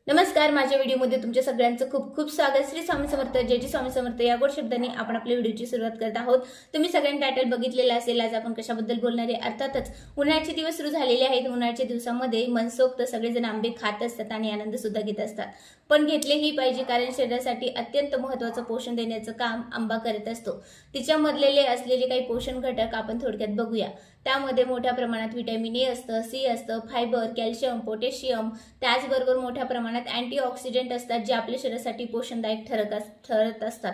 नमस्कार, माझ्या व्हिडिओमध्ये तुमच्या सगळ्यांचं खूप खूप स्वागत। श्री स्वामी समर्थ, जय जय स्वामी समर्थ या गोड शब्दांनी आपण आपल्या व्हिडिओची सुरुवात करत आहोत। तुम्ही सगळ्यांनी टायटल बघितलेला असेल। आज आपण कशाबद्दल बोलणार आहे? अर्थातच उन्हाळ्याचे दिवस सुरू झालेले आहेत। उन्हाळ्याच्या दिवसामध्ये मनसोक्त सगळेजण आंबे खात असतात आणि आनंद सुद्धा घेत असतात, पण घेतलेही पाहिजे, कारण शरीरासाठी अत्यंत महत्त्वाचं पोषण देण्याचं काम आंबा करत असतो। तिच्यामधले असलेले काही पोषण घटक आपण थोडक्यात बघूया। त्यामध्ये मोठ्या प्रमाणात व्हिटॅमिन ए असतं, सी असतं, फायबर, कॅल्शियम, पोटॅशियम, त्याचबरोबर मोठ्या प्रमाणात अँटीऑक्सिडंट असतात, जे आपल्या शरीरासाठी पोषणदायक ठरत असतात।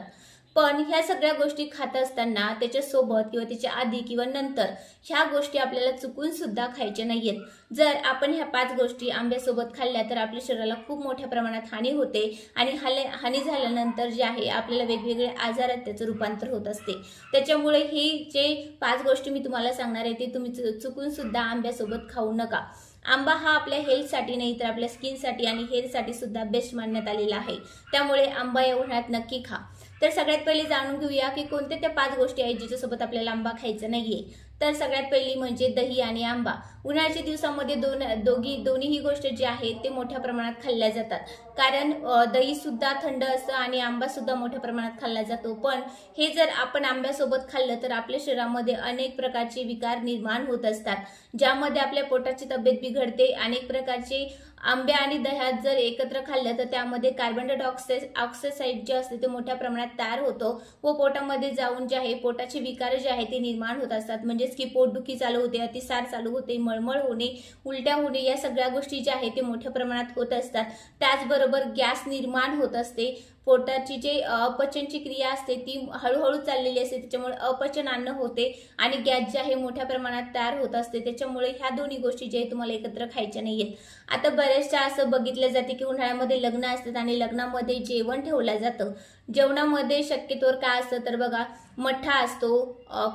पण ह्या सगळ्या गोष्टी खात असताना त्याच्या सोबत किंवा त्याच्या आधी किंवा नंतर ह्या गोष्टी आपल्याला चुकून सुद्धा खायच्या नाहीयेत। जर आपण ह्या 5 गोष्टी आंब्यासोबत खाल्ल्या तर आपल्या शरीराला खूप मोठ्या प्रमाणात हानी होते आणि हानी झाल्यानंतर जे आहे आपल्याला वेगवेगळे आजारात त्याचं रूपांतर होत असते। त्याच्यामुळे ही जे 5 गोष्टी मी तुम्हाला सांगणार आहे ते तुम्ही चुकून सुद्धा आंब्यासोबत खाऊ नका। आंबा हा आपल्या हेल्थसाठी नाही तर आपल्या स्किनसाठी आणि हेअरसाठी सुद्धा बेस्ट मानण्यात आलेला आहे। त्यामुळे आंबा या उन्हाळ्यात नक्की खा। तर सगळ्यात पहिले जाणून घेऊया की कोणत्या त्या 5 गोष्टी आहेत ज्याच्यासोबत आपल्याला आंबा खायचा नाहीये। तर सगळ्यात पहिली म्हणजे दही आणि आंबा। उन्हाळ्याच्या दिवसामध्ये दोन्ही गोष्टी जी आहेत ते मोठ्या प्रमाणात खाल्ल्या जातात, कारण दही सुद्धा थंड असतं आणि आंबा सुद्धा मोठ्या प्रमाणात खाल्ला जातो। पण हे जर आपण आंब्यासोबत खाल्लं तर आपल्या शरीरामध्ये अनेक प्रकारचे विकार निर्माण होत असतात, ज्यामध्ये आपल्या पोटाची तब्येत बिघडते। अनेक प्रकारचे आंबे आणि दह्यात जर एकत्र खाल्लं तर त्यामध्ये कार्बन डायऑक्साइड जे असते ते मोठ्या प्रमाणात तयार होतो व पोटामध्ये जाऊन जे आहे पोटाचे विकार जे आहे ते निर्माण होत असतात। म्हणजेच की पोटदुखी चालू होते, अतिसार चालू होते, मळमळ होणे, उलट्या होणे, या सगळ्या गोष्टी ज्या आहेत ते मोठ्या प्रमाणात होत असतात। त्याचबरोबर गॅस निर्माण होत असते। पोटाची जे अपचनची क्रिया असते ती हळूहळू चाललेली असते, त्याच्यामुळे अपचन अन्न होते आणि गॅस जे आहे मोठ्या प्रमाणात तयार होत असते। त्याच्यामुळे ह्या दोन्ही गोष्टी जे तुम्हाला एकत्र खायच्या नाहीयेत। आता बरेचदा असं बघितलं जाते की उन्हाळ्यामध्ये लग्न असतात आणि लग्नामध्ये जेवण ठेवलं जातं। जेवणामध्ये शक्यतोवर काय असतं तर बघा, मठ्ठा असतो,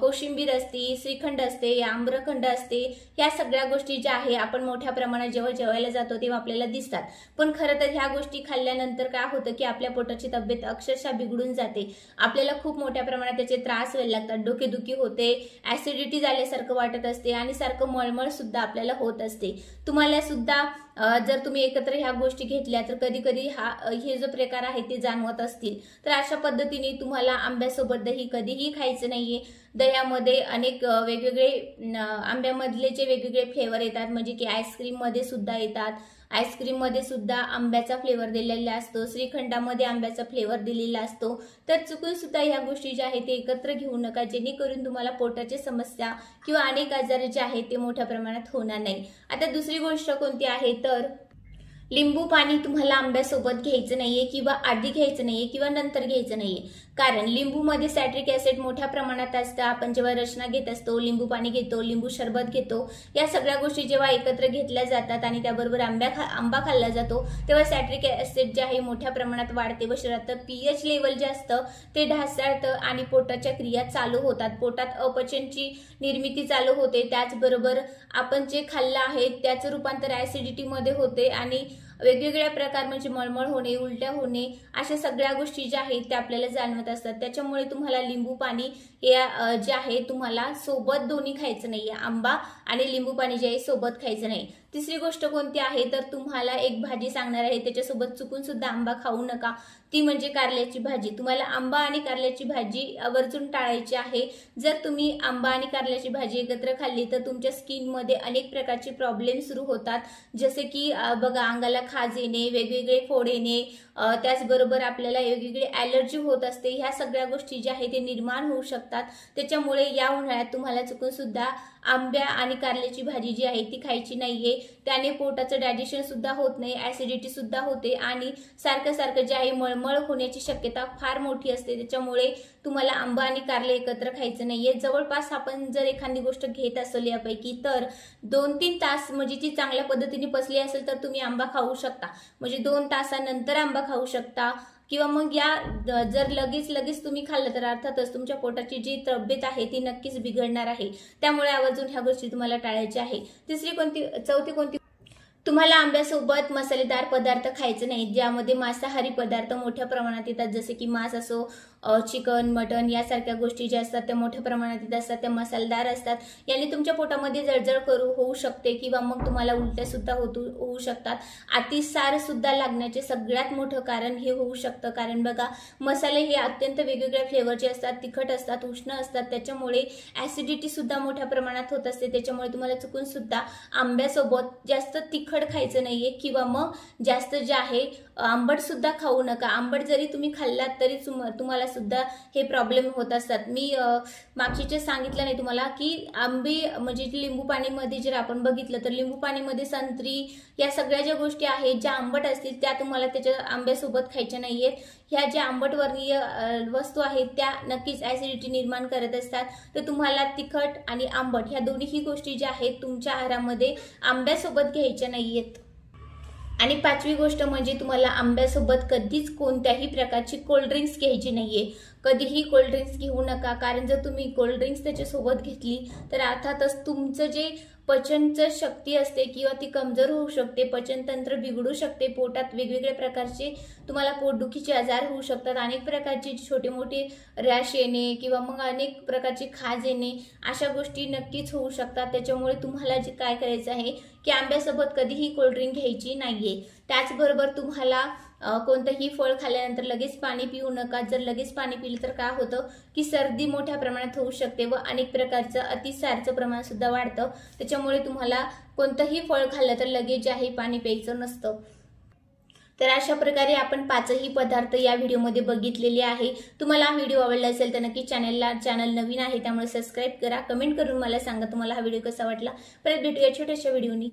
कोशिंबीर असते, श्रीखंड असते, आम्रखंड असते। ह्या सगळ्या गोष्टी ज्या आहे आपण मोठ्या प्रमाणात जेव्हा जेवायला जातो तेव्हा आपल्याला दिसतात, पण खरं तर ह्या गोष्टी खाल्ल्यानंतर काय होतं की आपल्या पोटाची तब्येत अक्षरशः बिघडून जाते। आपल्याला खूप मोठ्या प्रमाणात त्याचे त्रास व्हायला लागतात, डोकेदुखी होते, ऍसिडिटी झाल्यासारखं वाटत असते आणि सारखं मळमळ सुद्धा आपल्याला होत असते। तुम्हाला सुद्धा जर तुम्ही एकत्र ह्या गोष्टी घेतल्या तर कधी कधी हे जो प्रकार आहे ते जाणवत असतील। तर अशा पद्धतीने तुम्हाला आंब्यासोबत दही कधीही खायचं नाहीये। दह्यामध्ये अनेक वेगवेगळे आंब्यामधले जे वेगवेगळे फ्लेवर येतात, म्हणजे की आईस्क्रीम मध्ये सुद्धा येतात। आईस्क्रीम मध्ये सुद्धा आंब्याचा फ्लेवर दिलेला असतो, श्रीखंडामध्ये आंब्याचा फ्लेवर दिलेला असतो। तर चुकून सुद्धा ह्या गोष्टी ज्या आहेत ते एकत्र घेऊ नका, जेणेकरून तुम्हाला पोटाची समस्या किंवा अनेक आजार जे आहेत ते मोठ्या प्रमाणात होणार नाही। आता दुसरी गोष्ट कोणती आहे तर लिंबू पाणी तुम्हाला आंब्यासोबत घ्यायचं नाहीये किंवा आधी घ्यायचं नाहीये किंवा नंतर घ्यायचं नाहीये, कारण लिंबूमध्ये सायट्रिक ऍसिड मोठ्या प्रमाणात असतं। आपण जेव्हा रचना घेत असतो, लिंबू पाणी घेतो, लिंबू सरबत घेतो, या सगळ्या गोष्टी जेव्हा एकत्र घेतल्या जातात आणि त्याबरोबर आंबा खाल्ला जातो तेव्हा सायट्रिक ऍसिड जे आहे मोठ्या प्रमाणात वाढते व शरीरात पीएच लेवल जे असतं ते ढासळतं आणि पोटाच्या क्रिया चालू होतात। पोटात अपचनची निर्मिती चालू होते। त्याचबरोबर आपण जे खाल्लं आहे त्याचं रूपांतर ऍसिडिटी मध्ये होते आणि वेगवेगळ्या प्रकार म्हणजे मळमळ होणे, उलट्या होणे, अशा सगळ्या गोष्टी ज्या आहेत त्या आपल्याला जाणवत असतात। त्याच्यामुळे तुम्हाला लिंबू पाणी जे आहे तुम्हाला सोबत दोन्ही खायचं नाहीये, आंबा आणि लिंबू पाणी जे आहे सोबत खायचं नाही। तिसरी गोष्ट कोणती आहे तर तुम्हाला एक भाजी सांगणार आहे, त्याच्यासोबत चुकून सुद्धा आंबा खाऊ नका, ती म्हणजे कारल्याची भाजी। तुम्हाला आंबा आणि कारल्याची भाजी आवर्जून टाळायची आहे। जर तुम्ही आंबा आणि कारल्याची भाजी एकत्र खाल्ली तर तुमच्या स्किन मध्ये अनेक प्रकारचे प्रॉब्लेम सुरू होतात, जसे की बघा, अंगाला खाज येणे, वेगवेगळे फोड येणे, त्याचबरोबर आपल्याला वेगवेगळी ॲलर्जी होत असते। ह्या सगळ्या गोष्टी ज्या आहेत ते निर्माण होऊ शकतात। त्याच्यामुळे या उन्हाळ्यात तुम्हाला चुकून सुद्धा आंब्या आणि कारल्याची भाजी जी आहे ती खायची नाहीये। त्याने पोटाचं डायजेशन सुद्धा होत नाही, ऍसिडिटी सुद्धा होते आणि सारखं जे आहे मळमळ होण्याची शक्यता फार मोठी असते। त्याच्यामुळे तुम्हाला आंबा आणि कारले एकत्र खायचं नाहीये। जवळपास आपण जर एखादी गोष्ट घेत असेल यापैकी तर 2-3 तास म्हणजे ती चांगल्या पद्धतीने पचली असेल तर तुम्ही आंबा खाऊ शकता, म्हणजे 2 तासानंतर आंबा खाऊ शकता। किंवा मग जर लगेच तुम्ही खाल्लं तर अर्थातच तुमच्या पोटाची जी तब्येत आहे ती नक्कीच बिघडणार आहे। त्यामुळे आवर्जून ह्या गोष्टी तुम्हाला टाळायच्या आहे। चौथी कोणती तुम्हाला आंब्यासोबत मसालेदार पदार्थ खायचे नाहीत, ज्यामध्ये मांसाहारी पदार्थ मोठ्या प्रमाणात येतात, जसे की मांस असो, चिकन मटन यासारख्या गोष्टी ज्या असतात त्या मोठ्या प्रमाणात येत असतात, त्या मसालेदार असतात, याने तुमच्या पोटामध्ये जळजळ होऊ शकते किंवा मग तुम्हाला उलट्या सुद्धा होऊ शकतात। अतिसार सुद्धा लागण्याचे सगळ्यात मोठं कारण हे होऊ शकतं, कारण बघा मसाले हे अत्यंत वेगवेगळ्या फ्लेवरचे असतात, तिखट असतात, उष्ण असतात, त्याच्यामुळे ऍसिडिटी सुद्धा मोठ्या प्रमाणात होत असते। त्याच्यामुळे तुम्हाला चुकून सुद्धा आंब्यासोबत जास्त तिखट खायचं नाहीये किंवा मग जास्त जे आहे आंबट सुद्धा खाऊ नका। आंबट जरी तुम्ही खाल्लात तरी तुम्हाला सुद्धा हे प्रॉब्लेम होत असतात। मी मागचीच सांगितलं नाही तुम्हाला की आंबे म्हणजे लिंबू पाणीमध्ये जर आपण बघितलं तर लिंबू पाणीमध्ये संत्री या सगळ्या ज्या गोष्टी आहेत ज्या आंबट असतील त्या तुम्हाला त्याच्या आंब्यासोबत खायच्या नाहीयेत। ह्या ज्या आंबट वर्णीय वस्तू आहेत त्या नक्कीच ऍसिडिटी निर्माण करत असतात। तर तुम्हाला तिखट आणि आंबट ह्या दोन्ही गोष्टी ज्या आहेत तुमच्या आहारामध्ये आंब्यासोबत घ्यायच्या नाहीयेत। आणि पाचवी गोष्ट म्हणजे तुम्हाला आंब्यासोबत कधीच कोणत्याही प्रकारची कोल्ड्रिंक्स घ्यायची नाहीये। कधीही कोल्ड्रिंक्स घेऊ नका, कारण जर तुम्ही कोल्ड्रिंक्स त्याच्यासोबत घेतली तर अर्थातच तुमचं जे पचनचं शक्ती असते किंवा ती कमजोर होऊ शकते, पचनतंत्र बिघडू शकते, पोटात वेगवेगळ्या प्रकारचे तुम्हाला पोटदुखीचे आजार होऊ शकतात, अनेक प्रकारचे छोटे मोठे रॅश येणे किंवा मग अनेक प्रकारची खाज येणे अशा गोष्टी नक्कीच होऊ शकतात। त्याच्यामुळे तुम्हाला जे काय करायचं आहे की आंब्यासोबत कधीही कोल्ड्रिंक घ्यायची नाहीये। त्याचबरोबर तुम्हाला कोणतंही फळ खाल्ल्यानंतर लगेच पाणी पिऊ नका। जर लगेच पाणी पिलं तर काय होतं की सर्दी मोठ्या प्रमाणात होऊ शकते व अनेक प्रकारचं अतिसारचं प्रमाण सुद्धा वाढतं। त्याच्यामुळे तुम्हाला कोणतंही फळ खाल्लं तर लगेच जे आहे पाणी प्यायचं नसतं। तर अशा प्रकारे आपण पाचही पदार्थ या व्हिडिओमध्ये बघितलेले आहे। तुम्हाला हा व्हिडिओ आवडला असेल तर नक्की चॅनल नवीन आहे त्यामुळे सबस्क्राइब करा, कमेंट करून मला सांगा तुम्हाला हा व्हिडिओ कसा वाटला। परत भेटूया छोट्याशा व्हिडिओनी।